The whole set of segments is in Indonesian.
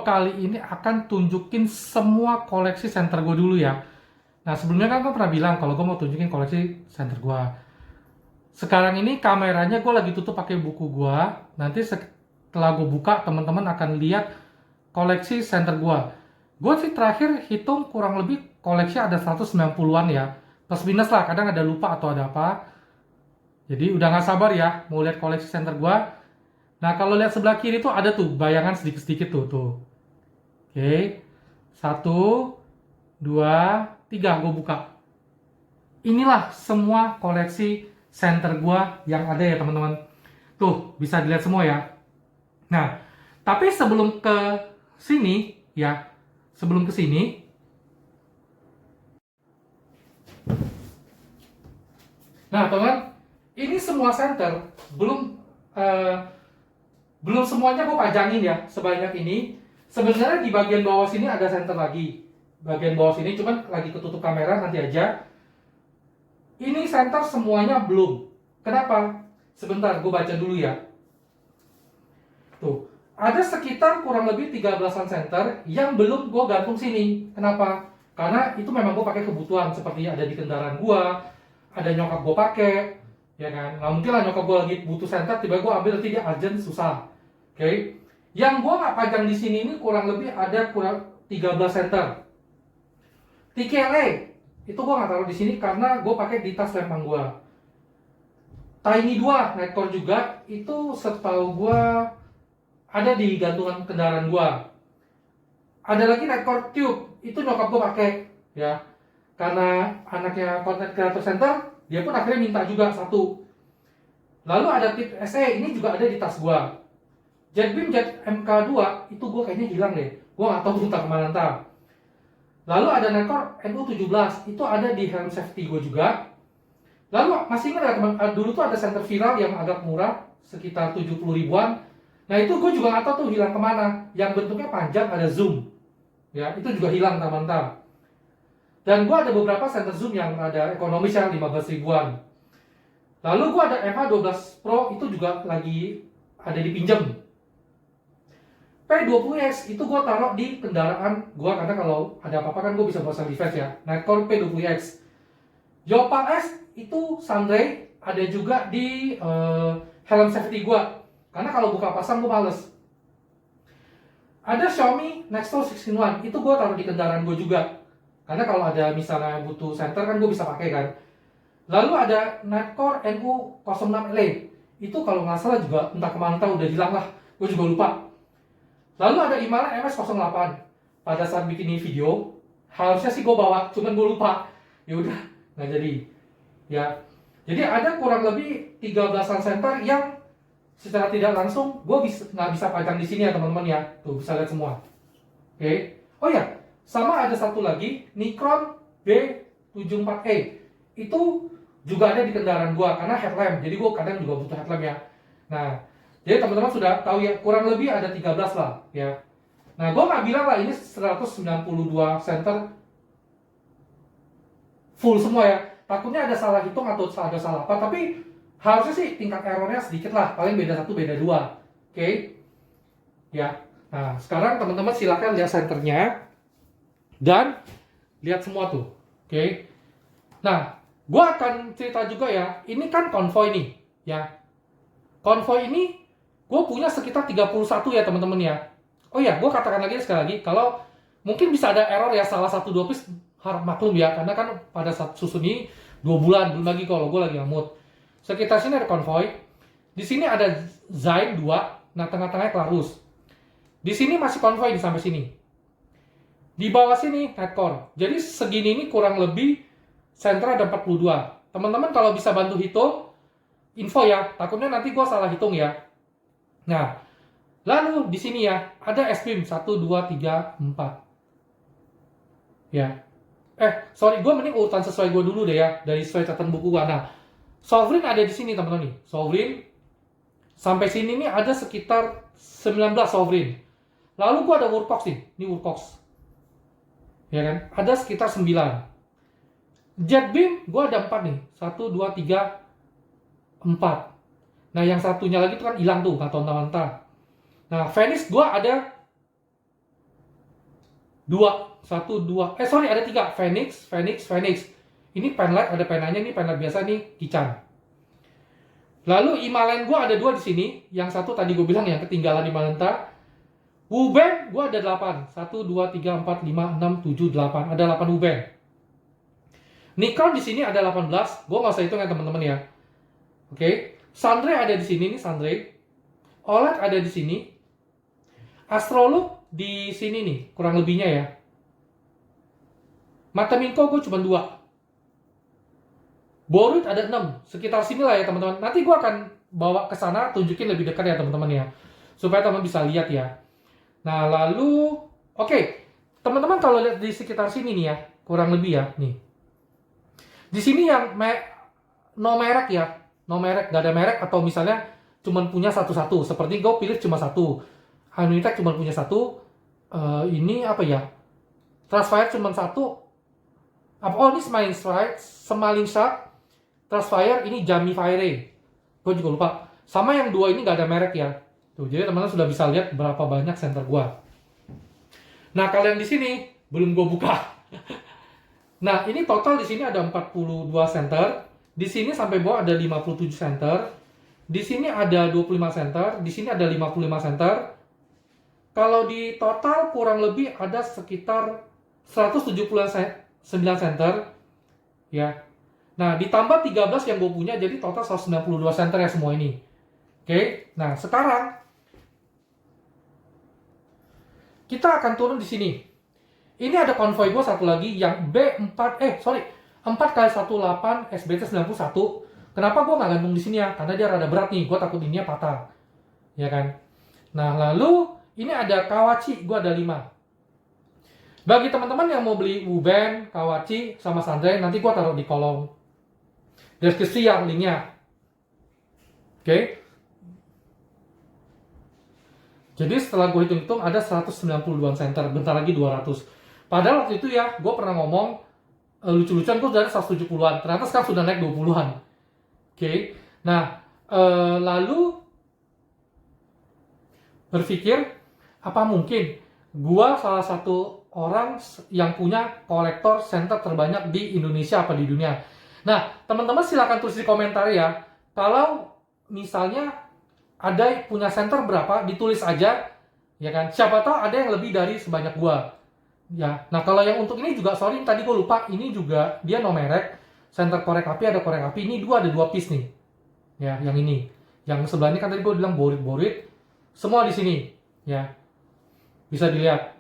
kali ini akan tunjukin semua koleksi center gue dulu ya. Nah, sebelumnya kan gue pernah bilang kalau gue mau tunjukin koleksi center gue. Sekarang ini kameranya gue lagi tutup pakai buku gue. Nanti setelah gue buka, teman-teman akan lihat koleksi center gue. Gue sih terakhir hitung kurang lebih koleksi ada 190-an ya. Plus minus lah, kadang ada lupa atau ada apa. Jadi udah gak sabar ya mau lihat koleksi center gue. Nah, kalau lihat sebelah kiri tuh ada tuh bayangan sedikit-sedikit tuh. Oke. 1, 2, 3 gue buka. Inilah semua koleksi center gue yang ada ya teman-teman. Tuh, bisa dilihat semua ya. Nah, tapi sebelum ke sini ya, sebelum ke sini nah, teman, ini semua center belum semuanya gue pajangin ya sebanyak ini. Sebenarnya di bagian bawah sini ada center lagi. Bagian bawah sini cuman lagi ketutup kamera, nanti aja. Ini center semuanya belum. Kenapa? Sebentar, gue baca dulu ya. Tuh, ada sekitar kurang lebih 13-an center yang belum gue gantung sini. Kenapa? Karena itu memang gue pakai kebutuhan, seperti ada di kendaraan gue, ada nyokap gue pakai, ya kan? Nggak mungkin lah nyokap gue lagi butuh center, tiba gue ambil nanti dia urgent, susah. Oke, yang gue nggak pajang di sini ini kurang lebih ada kurang 13 center. TKLA itu gue nggak taruh di sini karena gue pakai di tas lempang gue. Tiny 2 Nightcore juga itu setahu gue ada di gantungan kendaraan gue. Ada lagi Nightcore Tube, itu nyokap gue pakai ya. Karena anaknya content creator center, dia pun akhirnya minta juga satu. Lalu ada tip SE, ini juga ada di tas gue. Jetbeam Jet MK2 itu gue kayaknya hilang deh. Gue nggak tahu entah kemana entah. Lalu ada Nightcore NU17, itu ada di helm safety gue juga. Lalu masih ingat ya teman, dulu tuh ada center viral yang agak murah, sekitar 70 ribuan. Nah itu gue juga nggak tahu tuh hilang kemana. Yang bentuknya panjang, ada zoom. Ya, itu juga hilang teman-teman. Dan gue ada beberapa center zoom yang ada ekonomis yang 15 ribuan. Lalu gue ada MH12 Pro, itu juga lagi ada dipinjam. P20X itu gue taruh di kendaraan gue karena kalau ada apa-apa kan gue bisa bawa self defense ya. Nightcore P20X. Yopal S itu Sundry ada juga di helm safety gue. Karena kalau buka pasang gue males. Ada Xiaomi Nextdoor 16 itu gue taruh di kendaraan gue juga. Karena kalau ada misalnya butuh center kan gue bisa pakai kan. Lalu ada Nightcore NU06LE. Itu kalau nggak salah juga entah kemana udah hilang lah. Gue juga lupa. Lalu ada Himalaya MS08. Pada saat bikin ini video, harusnya sih gue bawa, cuman gue lupa. Ya udah, nggak jadi. Ya, jadi ada kurang lebih 13-an center yang secara tidak langsung gue nggak bisa pajang di sini ya teman-teman ya. Tuh bisa lihat semua. Oke. Oh ya, sama ada satu lagi Nikon B74E. Itu juga ada di kendaraan gue karena headlamp. Jadi gue kadang juga butuh headlamp ya. Nah, jadi teman-teman sudah tahu ya, kurang lebih ada 13 lah ya. Nah, gue nggak bilang lah ini 192 center full semua ya. Takutnya ada salah hitung atau ada salah apa, tapi harusnya sih tingkat errornya sedikit lah, paling beda 1, beda 2. Oke. Ya. Nah, sekarang teman-teman silakan lihat centernya dan lihat semua tuh. Oke. Nah, gue akan cerita juga ya, ini kan konvoy nih ya. Konvoy ini gue punya sekitar 31 ya teman-teman ya. Oh ya, gue katakan lagi sekali lagi, kalau mungkin bisa ada error ya, salah 1-2 piece harap maklum ya, karena kan pada saat susun ini 2 bulan, belum lagi kalau gue lagi ngamut. Sekitar sini ada konvoy, di sini ada Zain 2, nah tengah-tengahnya Clarus. Di sini masih konvoy sampai sini. Di bawah sini Nightcore. Jadi segini ini kurang lebih center ada 42. Teman-teman kalau bisa bantu hitung, info ya, takutnya nanti gue salah hitung ya. Nah, lalu di sini ya, ada SBIM 1, 2, 3, 4. Ya. Sorry, gue mending urutan sesuai gue dulu deh ya, dari sesuai catatan buku gue. Nah, Sovereign ada di sini teman-teman nih. Sovereign, sampai sini nih ada sekitar 19 Sovereign. Lalu gue ada Wurkox nih, ini Wurkox. Ya kan, ada sekitar 9. Jetbeam, gue ada 4 nih. 1, 2, 3, 4. Nah, yang satunya lagi itu kan hilang tuh, nggak tahu entah. Nah, Venice gue ada Dua, satu, dua. Sorry, ada tiga. Phoenix, Phoenix, Phoenix. Ini penlight, ada penanya, ini penlight biasa, nih Kichan. Lalu Himalayan gue ada dua di sini. Yang satu tadi gue bilang yang ketinggalan di Malenta. Wuben gue ada 8. 1, 2, 3, 4, 5, 6, 7, 8. Ada 8 Wuben. Nikon di sini ada 18. Gue nggak usah hitung ya teman-teman ya. Oke. Sandre ada di sini nih Sandre. OLED ada di sini. Astrolux di sini nih, kurang lebihnya ya. Mataminco gue cuma 2. Borit ada 6, sekitar sini lah ya teman-teman. Nanti gue akan bawa ke sana, tunjukin lebih dekat ya teman-teman ya. Supaya teman bisa lihat ya. Nah lalu, oke. Teman-teman kalau lihat di sekitar sini nih ya, kurang lebih ya, nih. Di sini yang no merek ya, no merek, gak ada merek atau misalnya cuma punya satu-satu. Seperti gue pilih cuma satu. Hanwitech cuma punya satu. Ini apa ya? Trustfire cuma satu. Oh ini Smiling Shark. Trustfire ini Jami Fire. Gue juga lupa. Sama yang dua ini nggak ada merek ya. Tuh, jadi teman-teman sudah bisa lihat berapa banyak senter gue. Nah kalau yang di sini belum gue buka. Nah ini total di sini ada 42 center. Di sini sampai bawah ada 57 center. Di sini ada 25 center. Di sini ada 55 center. Kalau di total kurang lebih ada sekitar 179 center. Ya. Nah, ditambah 13 yang gue punya, jadi total 192 center ya semua ini. Oke, nah sekarang kita akan turun di sini. Ini ada konvoy gue satu lagi yang 4x18 SBT 91. Kenapa gue nggak gantung di sini ya? Karena dia rada berat nih, gue takut ininya patah. Ya kan? Nah, lalu ini ada Kawachi, gue ada 5. Bagi teman-teman yang mau beli Wuben, Kawachi, sama Sandre, nanti gue taruh di kolom deskripsi ya linknya. Oke. Jadi setelah gue hitung-hitung ada 192 center, bentar lagi 200. Padahal waktu itu ya, gue pernah ngomong lucu-lucuan gue dari 170-an. Ternyata sekarang sudah naik 20-an. Oke. Nah, lalu berpikir apa mungkin gue salah satu orang yang punya kolektor center terbanyak di Indonesia apa di dunia. Nah, teman-teman silakan tulis di komentar ya. Kalau misalnya ada punya center berapa, ditulis aja, ya kan? Siapa tahu ada yang lebih dari sebanyak gua. Ya. Nah, kalau yang untuk ini juga sorry tadi gua lupa, ini juga dia no merek. Center korek api ada korek api. Ini ada 2 piece nih. Ya, yang ini. Yang sebelah ini kan tadi gua bilang borit-borit. Semua di sini, ya. Bisa dilihat.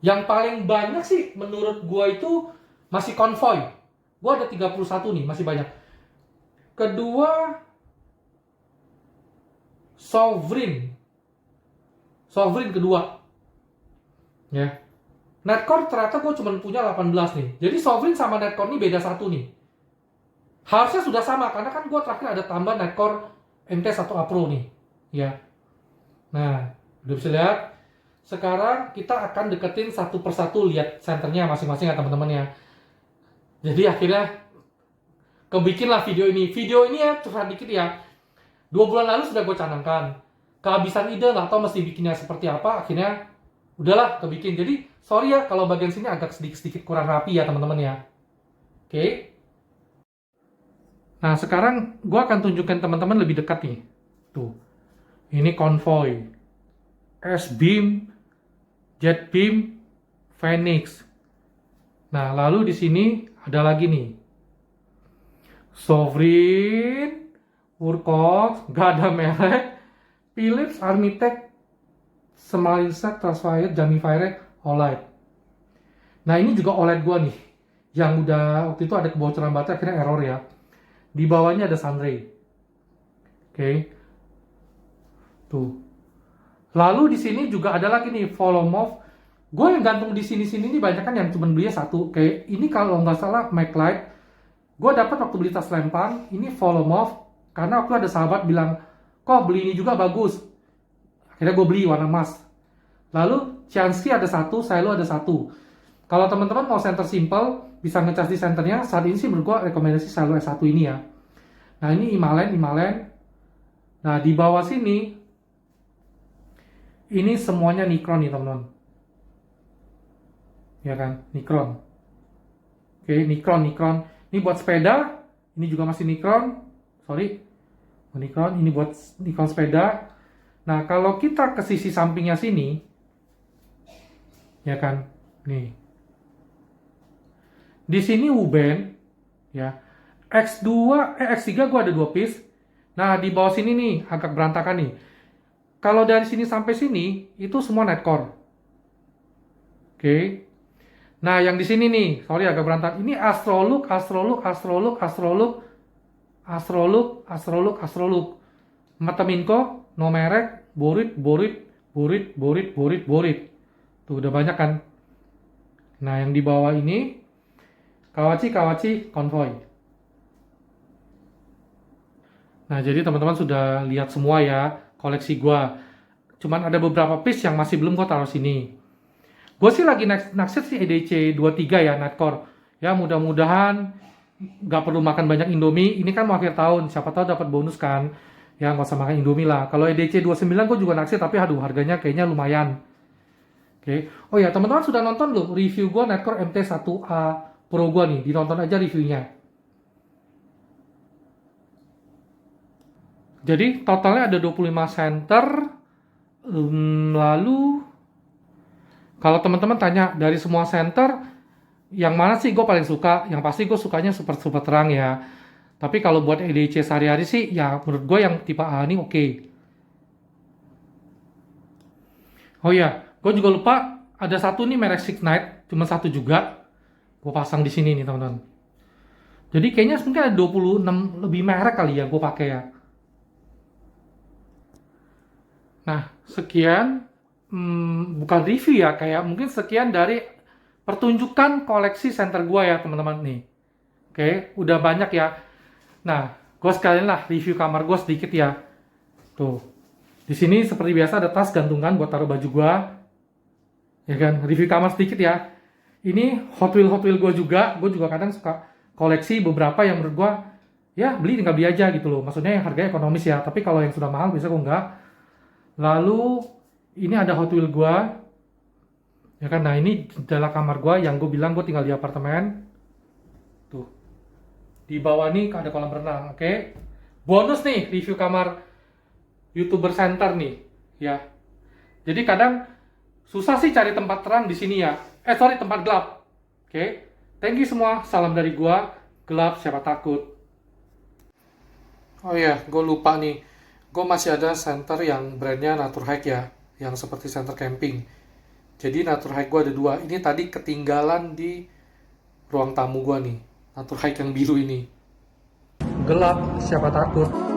Yang paling banyak sih menurut gua itu masih konvoy. Gua ada 31 nih, masih banyak. Kedua, Sovereign kedua. Ya. Netcore ternyata gue cuma punya 18 nih. Jadi Sovereign sama Netcore ini beda 1 nih. Harusnya sudah sama, karena kan gue terakhir ada tambah Netcore MT1A Pro nih. Ya. Nah, udah bisa lihat. Sekarang kita akan deketin satu persatu lihat senternya masing-masing ya teman-teman ya. Jadi akhirnya kebikinlah video ini. Video ini ya curhat dikit ya. 2 bulan lalu sudah gue canangkan. Kehabisan ide, nggak tahu mesti bikinnya seperti apa. Akhirnya udahlah kebikin. Jadi sorry ya kalau bagian sini agak sedikit kurang rapi ya teman-teman ya. Oke. Nah sekarang gue akan tunjukkan teman-teman lebih dekat nih. Tuh. Ini konvoy. S-Beam, Jet Beam, Phoenix. Nah lalu di sini ada lagi nih. Sovereign, Wurkox, gak ada merek, Philips, Armitech, Smiling Shark, Trustfire, Jami Fire, OLED. Nah ini juga OLED gua nih, yang udah waktu itu ada kebocoran baterai akhirnya error ya. Di bawahnya ada Sunray. Oke. Tuh. Lalu di sini juga ada lagi nih Volomov. Gue yang gantung di sini-sini nih banyak kan yang cuma belinya satu. Kayak ini kalau nggak salah MacLight. Gue dapat waktu beli tas lempang, ini Volomov, karena waktu ada sahabat bilang, kok beli ini juga bagus. Akhirnya gue beli warna emas. Lalu Chansky ada 1, Silo ada 1. Kalau teman-teman mau center simple, bisa ngecas di centernya, saat ini sih menurut gue rekomendasi Silo S1 ini ya. Nah ini Himalayan. Nah di bawah sini, ini semuanya Nikon nih teman-teman. ya kan, Nikron. Oke, Nikron. Ini buat sepeda, ini juga masih Nikron. Sorry, Nikron. Ini buat Nikron sepeda. Nah, kalau kita ke sisi sampingnya sini, ya kan, nih. Di sini Wuben, ya. X3 gua ada 2 piece. Nah, di bawah sini nih, agak berantakan nih. Kalau dari sini sampai sini, itu semua netcore. Oke. Nah, yang di sini nih, sorry agak berantakan. Ini Astrolook. Mateminko, no merek, borit. Tuh, udah banyak kan? Nah, yang di bawah ini, Kawachi Convoy. Nah, jadi teman-teman sudah lihat semua ya koleksi gua. Cuman ada beberapa piece yang masih belum gua taruh sini. Gue sih lagi naksir si EDC 23 ya, Nightcore. Ya, mudah-mudahan nggak perlu makan banyak Indomie. Ini kan mau akhir tahun, siapa tahu dapat bonus kan. Ya, nggak usah makan Indomie lah. Kalau EDC 29 gue juga naksir, tapi aduh harganya kayaknya lumayan. Oke. Oh ya, teman-teman sudah nonton loh review gue Nightcore MT1A Pro gue nih. Ditonton aja reviewnya. Jadi totalnya ada 25 center. Lalu kalau teman-teman tanya dari semua center, yang mana sih gue paling suka? Yang pasti gue sukanya super terang ya. Tapi kalau buat EDC sehari-hari sih, ya menurut gue yang tipe A ini oke. Oh iya, gue juga lupa ada satu nih merek Signite, cuma satu juga. Gue pasang di sini nih teman-teman. Jadi kayaknya mungkin ada 26 lebih merek kali ya gue pakai ya. Nah, sekian. Bukan review ya, kayak mungkin sekian dari pertunjukan koleksi center gua ya teman-teman nih. Oke, udah banyak ya. Nah, gua sekalian lah review kamar gua sedikit ya. Tuh, di sini seperti biasa ada tas gantungan buat taruh baju gua. Ya kan, review kamar sedikit ya. Ini Hot Wheel gua juga. Gua juga kadang suka koleksi beberapa yang menurut gua ya tinggal beli aja gitu loh. Maksudnya yang harganya ekonomis ya. Tapi kalau yang sudah mahal biasa gua enggak. Lalu ini ada Hot Wheel gua, ya kan? Nah ini adalah kamar gua yang gue bilang gue tinggal di apartemen. Tuh, di bawah nih ada kolam renang, oke? Bonus nih review kamar YouTuber Center nih, ya. Jadi kadang susah sih cari tempat terang di sini ya. Tempat gelap, oke? Thank you semua, salam dari gua. Gelap siapa takut. Oh iya, gue lupa nih. Gue masih ada center yang brandnya Naturhike ya. Yang seperti center camping. Jadi Naturhike gue ada 2. Ini tadi ketinggalan di ruang tamu gue nih. Naturhike yang biru ini. Gelap, siapa takut?